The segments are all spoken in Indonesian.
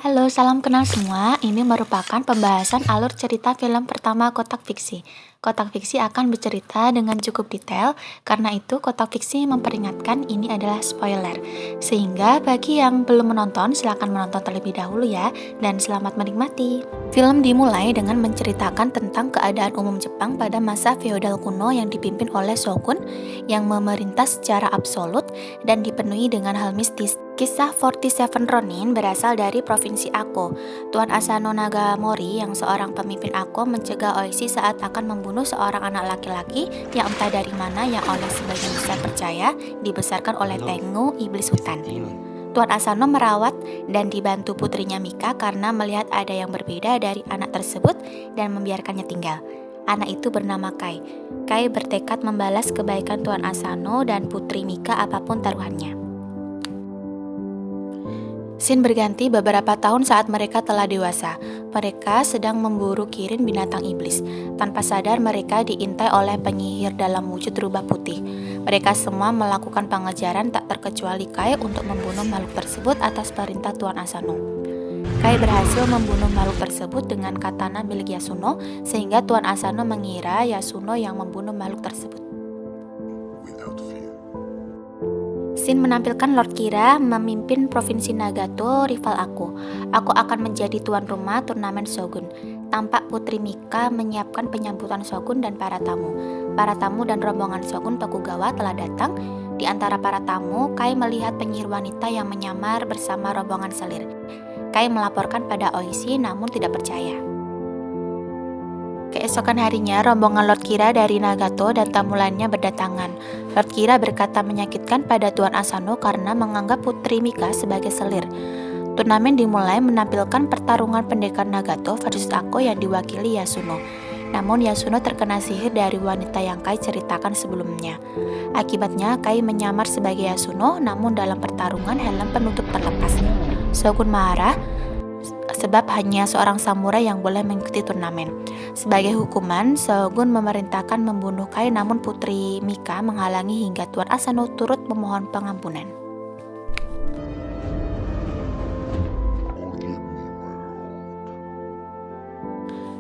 Halo, salam kenal semua. Ini merupakan pembahasan alur cerita film pertama Kotak Fiksi. Kotak Fiksi akan bercerita dengan cukup detail, karena itu Kotak Fiksi memperingatkan ini adalah spoiler. Sehingga bagi yang belum menonton, silakan menonton terlebih dahulu ya, dan selamat menikmati. Film dimulai dengan menceritakan tentang keadaan umum Jepang pada masa feodal kuno yang dipimpin oleh shogun yang memerintah secara absolut dan dipenuhi dengan hal mistis. Kisah 47 Ronin berasal dari Provinsi Ako. Tuan Asano Nagamori yang seorang pemimpin Ako mencegah Oishi saat akan membunuh seorang anak laki-laki yang entah dari mana yang oleh sebagian besar percaya dibesarkan oleh Tengu, iblis hutan. Tuan Asano merawat dan dibantu putrinya Mika karena melihat ada yang berbeda dari anak tersebut dan membiarkannya tinggal. Anak itu bernama Kai. Kai bertekad membalas kebaikan Tuan Asano dan putri Mika apapun taruhannya. Scene berganti beberapa tahun saat mereka telah dewasa. Mereka sedang memburu kirin binatang iblis. Tanpa sadar mereka diintai oleh penyihir dalam wujud rubah putih. Mereka semua melakukan pengejaran tak terkecuali Kai untuk membunuh makhluk tersebut atas perintah Tuan Asano. Kai berhasil membunuh makhluk tersebut dengan katana milik Yasuno, sehingga Tuan Asano mengira Yasuno yang membunuh makhluk tersebut. Scene menampilkan Lord Kira memimpin Provinsi Nagato, rival aku. Aku akan menjadi tuan rumah turnamen Shogun. Tampak Putri Mika menyiapkan penyambutan Shogun dan para tamu. Para tamu dan rombongan Shogun Tokugawa telah datang. Di antara para tamu, Kai melihat penyihir wanita yang menyamar bersama rombongan selir. Kai melaporkan pada Oishi namun tidak percaya. Keesokan harinya, rombongan Lord Kira dari Nagato dan tamu lainnya berdatangan. Lord Kira berkata menyakitkan pada Tuan Asano karena menganggap Putri Mika sebagai selir. Turnamen dimulai menampilkan pertarungan pendekar Nagato versus Ako yang diwakili Yasuno. Namun Yasuno terkena sihir dari wanita yang Kai ceritakan sebelumnya. Akibatnya Kai menyamar sebagai Yasuno, namun dalam pertarungan helm penutup terlepas. Shogun marah sebab hanya seorang samurai yang boleh mengikuti turnamen. Sebagai hukuman, Shogun memerintahkan membunuh Kai, namun Putri Mika menghalangi hingga Tuan Asano turut memohon pengampunan.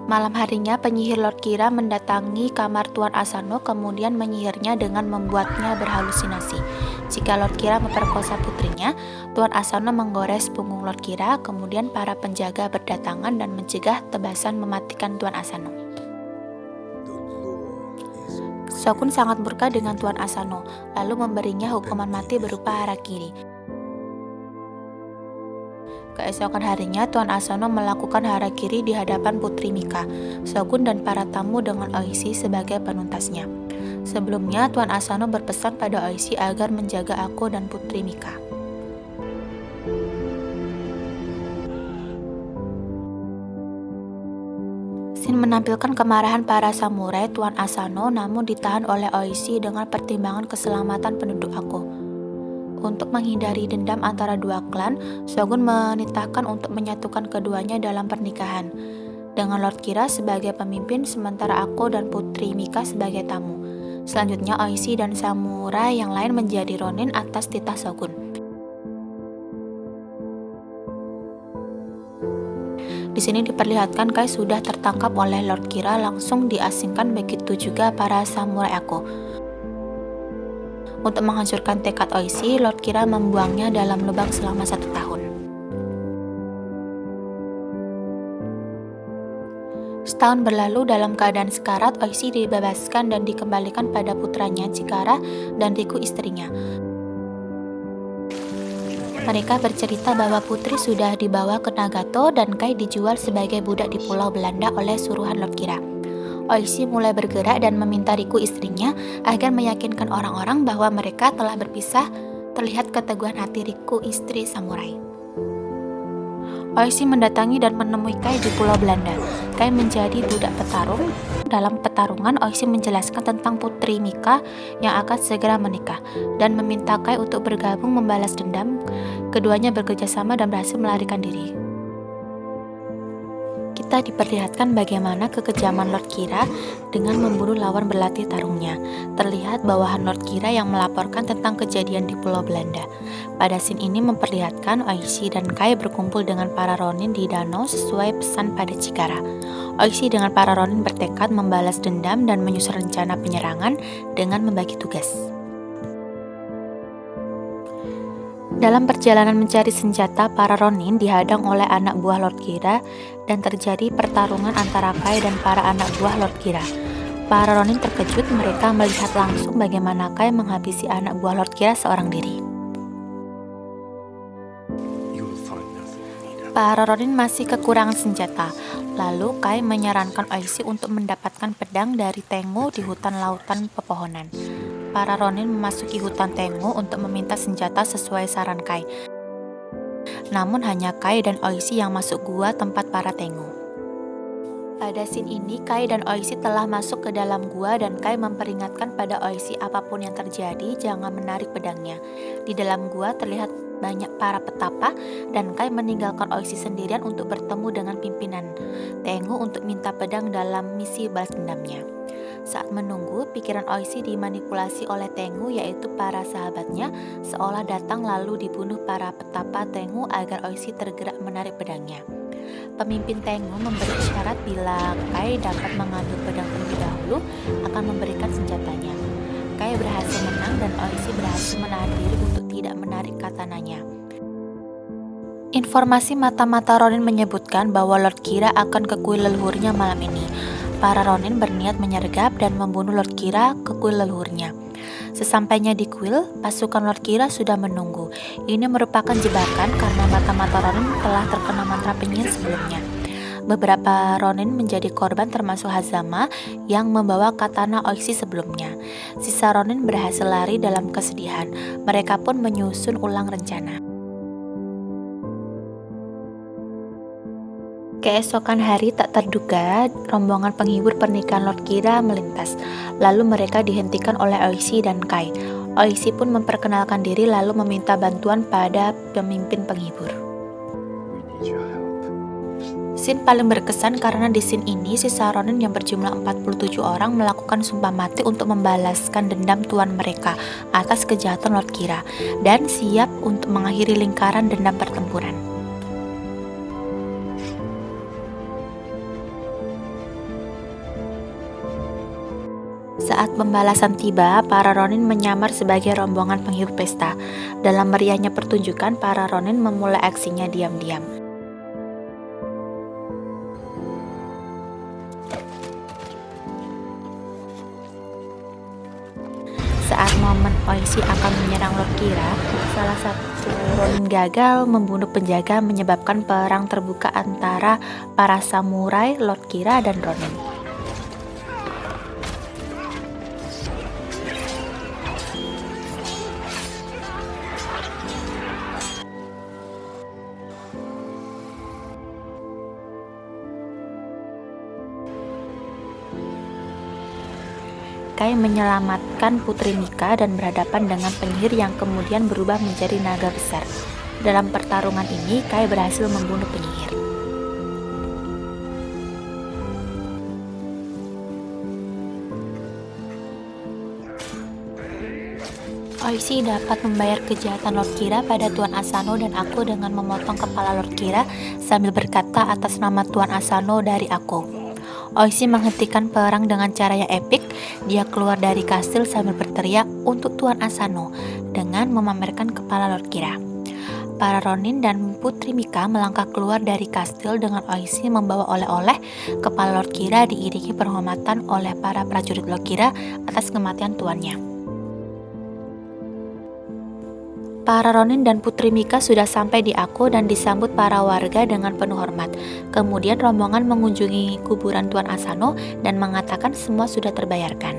Malam harinya, penyihir Lord Kira mendatangi kamar Tuan Asano, kemudian menyihirnya dengan membuatnya berhalusinasi. Jika Lord Kira memperkosa putrinya, Tuan Asano menggores punggung Lord Kira, kemudian para penjaga berdatangan dan mencegah tebasan mematikan Tuan Asano. Shogun sangat murka dengan Tuan Asano, lalu memberinya hukuman mati berupa harakiri. Keesokan harinya, Tuan Asano melakukan harakiri di hadapan Putri Mika, Shogun dan para tamu dengan Oishi sebagai penuntasnya. Sebelumnya, Tuan Asano berpesan pada Oishi agar menjaga Ako dan Putri Mika. Scene menampilkan kemarahan para samurai Tuan Asano namun ditahan oleh Oishi dengan pertimbangan keselamatan penduduk Ako. Untuk menghindari dendam antara dua klan, Shogun menitahkan untuk menyatukan keduanya dalam pernikahan, dengan Lord Kira sebagai pemimpin sementara Ako dan Putri Mika sebagai tamu. Selanjutnya Oishi dan samurai yang lain menjadi ronin atas titah Shogun. Di sini diperlihatkan Kai sudah tertangkap oleh Lord Kira, langsung diasingkan, begitu juga para samurai Ako. Untuk menghancurkan tekad Oishi, Lord Kira membuangnya dalam lubang selama 1 tahun. Setahun berlalu dalam keadaan sekarat, Oishi dibebaskan dan dikembalikan pada putranya Chikara dan Riku istrinya. Mereka bercerita bahwa putri sudah dibawa ke Nagato dan Kai dijual sebagai budak di Pulau Belanda oleh suruhan Lord Kira. Oishi mulai bergerak dan meminta Riku istrinya agar meyakinkan orang-orang bahwa mereka telah berpisah. Terlihat keteguhan hati Riku, istri samurai. Oishi mendatangi dan menemui Kai di Pulau Belanda. Kai menjadi budak petarung. Dalam pertarungan, Oishi menjelaskan tentang Putri Mika yang akan segera menikah dan meminta Kai untuk bergabung membalas dendam. Keduanya bekerja sama dan berhasil melarikan diri. Kita kita diperlihatkan bagaimana kekejaman Lord Kira dengan membunuh lawan berlatih tarungnya. Terlihat bawahan Lord Kira yang melaporkan tentang kejadian di Pulau Belanda. Pada scene ini memperlihatkan Oishi dan Kai berkumpul dengan para Ronin di danau sesuai pesan pada Chikara. Oishi dengan para Ronin bertekad membalas dendam dan menyusun rencana penyerangan dengan membagi tugas. Dalam perjalanan mencari senjata, para Ronin dihadang oleh anak buah Lord Kira dan terjadi pertarungan antara Kai dan para anak buah Lord Kira. Para Ronin terkejut, mereka melihat langsung bagaimana Kai menghabisi anak buah Lord Kira seorang diri. Para Ronin masih kekurangan senjata. Lalu Kai menyarankan Oishi untuk mendapatkan pedang dari Tengu di hutan lautan pepohonan. Para Ronin memasuki hutan Tengu untuk meminta senjata sesuai saran Kai. Namun hanya Kai dan Oishi yang masuk gua tempat para Tengu. Pada scene ini, Kai dan Oishi telah masuk ke dalam gua dan Kai memperingatkan pada Oishi apapun yang terjadi, jangan menarik pedangnya. Di dalam gua terlihat banyak para petapa dan Kai meninggalkan Oishi sendirian untuk bertemu dengan pimpinan Tengu untuk minta pedang dalam misi balas dendamnya. Saat menunggu, pikiran Oishi dimanipulasi oleh Tengu, yaitu para sahabatnya, seolah datang lalu dibunuh para petapa Tengu agar Oishi tergerak menarik pedangnya. Pemimpin Tengu memberi isyarat bila Kai dapat mengambil pedang terlebih dahulu akan memberikan senjatanya. Kai berhasil menang dan Oishi berhasil menahan diri untuk tidak menarik katananya. Informasi mata-mata Ronin menyebutkan bahwa Lord Kira akan ke kuil leluhurnya malam ini. Para Ronin berniat menyergap dan membunuh Lord Kira ke kuil leluhurnya. Sesampainya di kuil, pasukan Lord Kira sudah menunggu. Ini merupakan jebakan karena mata-mata Ronin telah terkena mantra penyihir sebelumnya. Beberapa Ronin menjadi korban termasuk Hazama yang membawa katana Oishi sebelumnya. Sisa Ronin berhasil lari dalam kesedihan. Mereka pun menyusun ulang rencana. Keesokan hari tak terduga, rombongan penghibur pernikahan Lord Kira melintas. Lalu mereka dihentikan oleh Oishi dan Kai. Oishi pun memperkenalkan diri lalu meminta bantuan pada pemimpin penghibur. Scene paling berkesan karena di scene ini sisa Ronin yang berjumlah 47 orang melakukan sumpah mati untuk membalaskan dendam tuan mereka atas kejahatan Lord Kira dan siap untuk mengakhiri lingkaran dendam pertempuran. Saat pembalasan tiba, para Ronin menyamar sebagai rombongan penghibur pesta. Dalam meriahnya pertunjukan, para Ronin memulai aksinya diam-diam. Saat momen Oishi akan menyerang Lord Kira, salah satu Ronin gagal membunuh penjaga menyebabkan perang terbuka antara para samurai, Lord Kira, dan Ronin. Kai menyelamatkan Putri Mika dan berhadapan dengan penyihir yang kemudian berubah menjadi naga besar. Dalam pertarungan ini, Kai berhasil membunuh penyihir. Oishi dapat membayar kejahatan Lord Kira pada Tuan Asano dan aku dengan memotong kepala Lord Kira sambil berkata atas nama Tuan Asano dari aku. Oishi menghentikan perang dengan cara yang epik. Dia keluar dari kastil sambil berteriak untuk Tuan Asano dengan memamerkan kepala Lord Kira. Para Ronin dan Putri Mika melangkah keluar dari kastil dengan Oishi membawa oleh-oleh. Kepala Lord Kira diiringi penghormatan oleh para prajurit Lord Kira atas kematian tuannya. Para Ronin dan Putri Mika sudah sampai di Ako dan disambut para warga dengan penuh hormat. Kemudian rombongan mengunjungi kuburan Tuan Asano dan mengatakan semua sudah terbayarkan.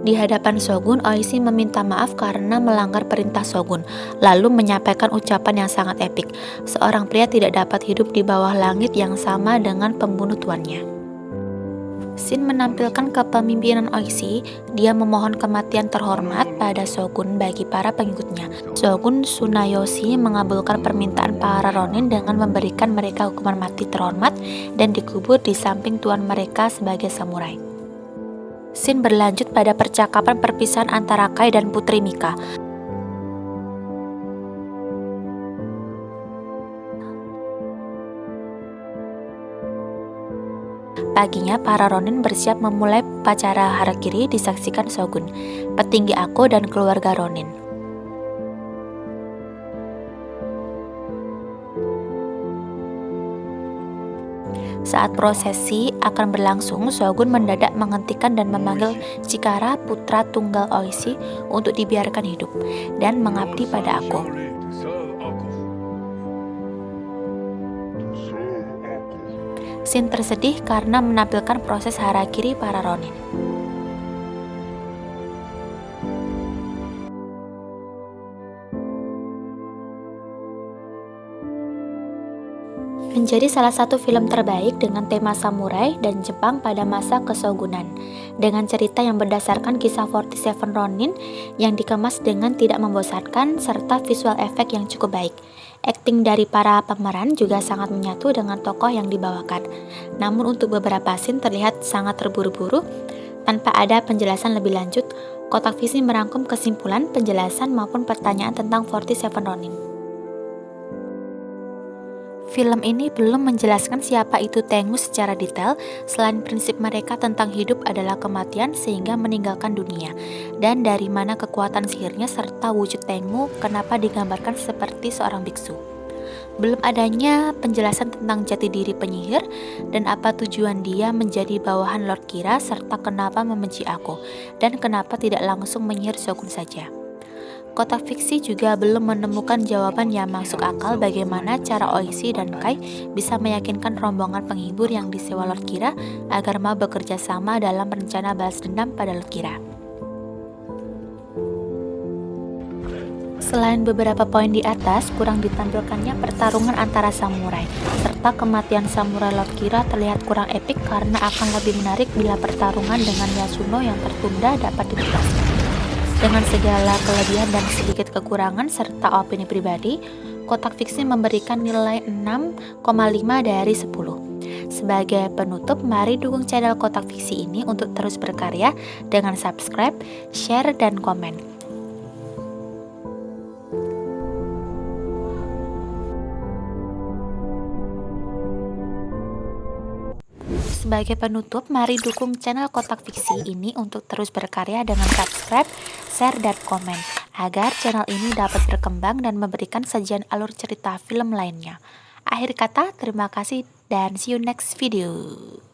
Di hadapan Shogun, Oishi meminta maaf karena melanggar perintah Shogun, lalu menyampaikan ucapan yang sangat epik. Seorang pria tidak dapat hidup di bawah langit yang sama dengan pembunuh tuannya. Shin menampilkan kepemimpinan Oishi. Dia memohon kematian terhormat pada Shogun bagi para pengikutnya. Shogun Tsunayoshi mengabulkan permintaan para Ronin dengan memberikan mereka hukuman mati terhormat dan dikubur di samping tuan mereka sebagai samurai. Shin berlanjut pada percakapan perpisahan antara Kai dan Putri Mika. Paginya, para Ronin bersiap memulai upacara harakiri disaksikan Shogun, petinggi Ako dan keluarga Ronin. Saat prosesi akan berlangsung, Shogun mendadak menghentikan dan memanggil Chikara, putra tunggal Oishi, untuk dibiarkan hidup dan mengabdi pada Ako. Shin tersedih karena menampilkan proses harakiri para Ronin. Menjadi salah satu film terbaik dengan tema samurai dan Jepang pada masa keshogunan, dengan cerita yang berdasarkan kisah 47 Ronin yang dikemas dengan tidak membosankan serta visual efek yang cukup baik. Akting dari para pemeran juga sangat menyatu dengan tokoh yang dibawakan. Namun untuk beberapa scene terlihat sangat terburu-buru tanpa ada penjelasan lebih lanjut. Kotak Fiksi merangkum kesimpulan, penjelasan maupun pertanyaan tentang 47 Ronin. Film ini belum menjelaskan siapa itu Tengu secara detail, selain prinsip mereka tentang hidup adalah kematian sehingga meninggalkan dunia, dan dari mana kekuatan sihirnya serta wujud Tengu kenapa digambarkan seperti seorang biksu. Belum adanya penjelasan tentang jati diri penyihir dan apa tujuan dia menjadi bawahan Lord Kira serta kenapa membenci aku dan kenapa tidak langsung menyihir Shogun saja. Kotak Fiksi juga belum menemukan jawaban yang masuk akal bagaimana cara Oishi dan Kai bisa meyakinkan rombongan penghibur yang disewa Lord Kira agar mau bekerja sama dalam rencana balas dendam pada Lord Kira. Selain beberapa poin di atas, kurang ditampilkannya pertarungan antara samurai, serta kematian samurai Lord Kira terlihat kurang epik karena akan lebih menarik bila pertarungan dengan Yasuno yang tertunda dapat dituntaskan. Dengan segala kelebihan dan sedikit kekurangan serta opini pribadi, Kotak Fiksi memberikan nilai 6,5 dari 10. Sebagai penutup, mari dukung channel Kotak Fiksi ini untuk terus berkarya dengan subscribe, share, dan komen. Sebagai penutup, mari dukung channel Kotak Fiksi ini untuk terus berkarya dengan subscribe, share, dan komen, agar channel ini dapat berkembang dan memberikan sajian alur cerita film lainnya. Akhir kata, terima kasih dan see you next video.